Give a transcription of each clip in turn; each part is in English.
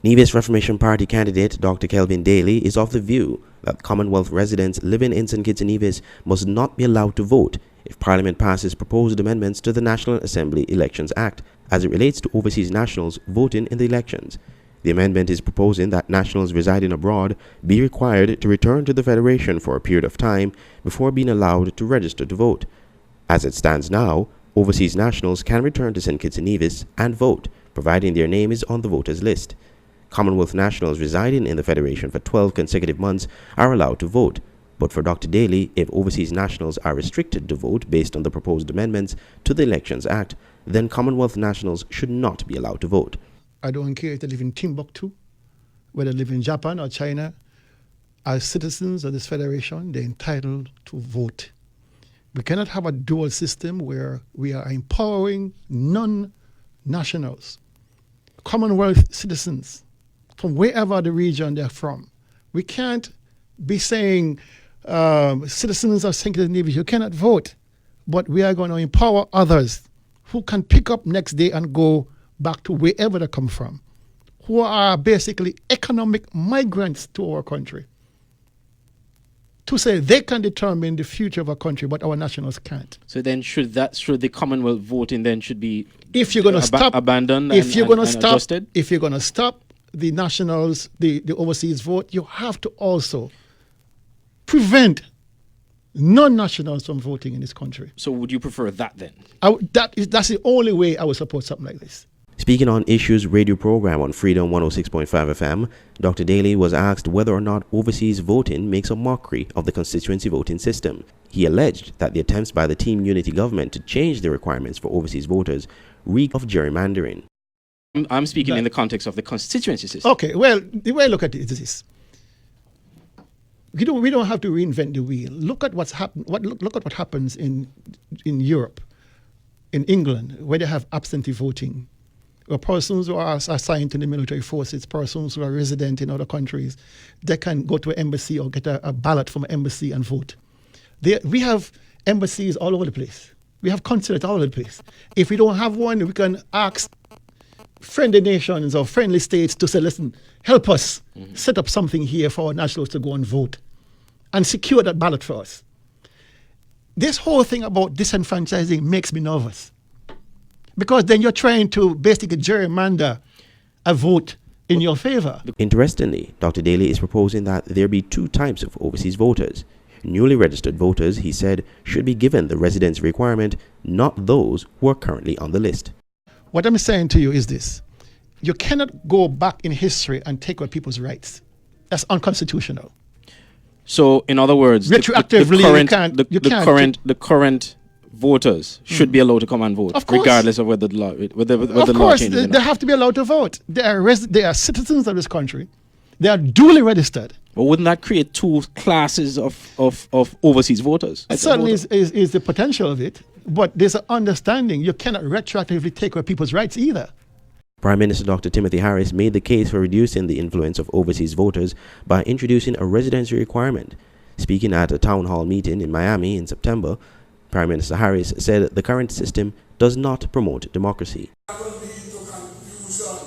Nevis Reformation Party candidate Dr. Kelvin Daly is of the view that Commonwealth residents living in St. Kitts and Nevis must not be allowed to vote if Parliament passes proposed amendments to the National Assembly Elections Act as it relates to overseas nationals voting in the elections. The amendment is proposing that nationals residing abroad be required to return to the Federation for a period of time before being allowed to register to vote. As it stands now, overseas nationals can return to St. Kitts and Nevis and vote, providing their name is on the voters list. Commonwealth nationals residing in the Federation for 12 consecutive months are allowed to vote, but for Dr. Daly, if overseas nationals are restricted to vote based on the proposed amendments to the Elections Act, then Commonwealth nationals should not be allowed to vote. I don't care if they live in Timbuktu, whether they live in Japan or China. As citizens of this federation, they're entitled to vote. We cannot have a dual system where we are empowering non-nationals, Commonwealth citizens, from wherever the region they're from. We can't be saying citizens of St. Kitts and Nevis, you cannot vote, but we are going to empower others who can pick up next day and go back to wherever they come from, who are basically economic migrants to our country, to say they can determine the future of our country, but our nationals can't. So then should the Commonwealth voting then should be if you're going to stop abandoned if you're going to stop adjusted? If you're going to stop the nationals, the overseas vote, you have to also prevent non-nationals from voting in this country. So would you prefer that then? That's the only way I would support something like this. Speaking on Issues radio program on Freedom 106.5 FM, Dr. Daly was asked whether or not overseas voting makes a mockery of the constituency voting system. He alleged that the attempts by the Team Unity government to change the requirements for overseas voters reek of gerrymandering. I'm speaking in the context of the constituency system. Okay, well, the way I look at it is this. We don't have to reinvent the wheel. Look at what's happened. Look at what happens in Europe, in England, where they have absentee voting, where persons who are assigned to the military forces, persons who are resident in other countries, they can go to an embassy or get a ballot from an embassy and vote. We have embassies all over the place. We have consulates all over the place. If we don't have one, we can ask friendly nations or friendly states to say, listen, help us set up something here for our nationals to go and vote and secure that ballot for us. This whole thing about disenfranchising makes me nervous, because then you're trying to basically gerrymander a vote in your favor. Interestingly, Dr. Daly is proposing that there be two types of overseas voters. Newly registered voters, he said, should be given the residency requirement, not those who are currently on the list. What I'm saying to you is this. You cannot go back in history and take away people's rights. That's unconstitutional. So, in other words, retroactively, the current voters should be allowed to come and vote, regardless of whether the law changes. They have to be allowed to vote. They are citizens of this country. They are duly registered. But wouldn't that create two classes of overseas voters? It certainly is the potential of it, but there's an understanding. You cannot retroactively take away people's rights either. Prime Minister Dr. Timothy Harris made the case for reducing the influence of overseas voters by introducing a residency requirement. Speaking at a town hall meeting in Miami in September, Prime Minister Harris said the current system does not promote democracy. That will lead to confusion.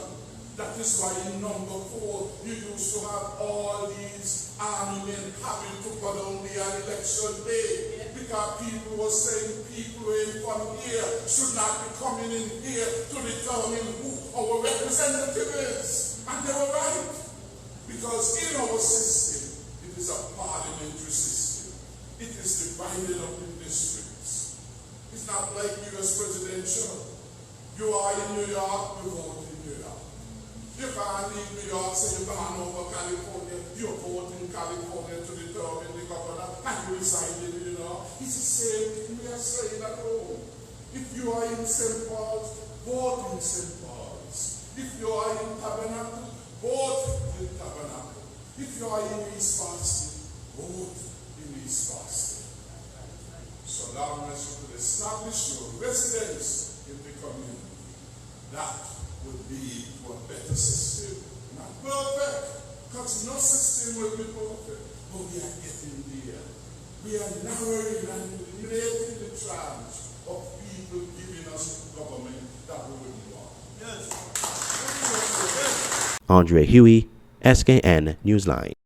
That is why in number 4, you used to have all these army men having to go down there on election day, because people were saying people in from here should not be coming in here to determine who our representative is. And they were right, because in our system, it is a parliamentary system. It is divided up in districts. It's not like U.S. presidential. You are in New York, you vote in New York. You can't leave New York, say you're going over California, you vote in California to determine the governor, and you reside in New York. It's the same thing we are saying at home. If you are in St. Paul's, vote in St. Paul's. If you are in Tabernacle, vote in Tabernacle. If you are in East Boston, vote in East Boston. So long as you could establish your residence in the community, that would lead to a better system. Not perfect, because no system will be perfect, but we are getting there. We are narrowing and eliminating the tranche of people giving us government that we wouldn't want. Yes. Andre Huey, SKN Newsline.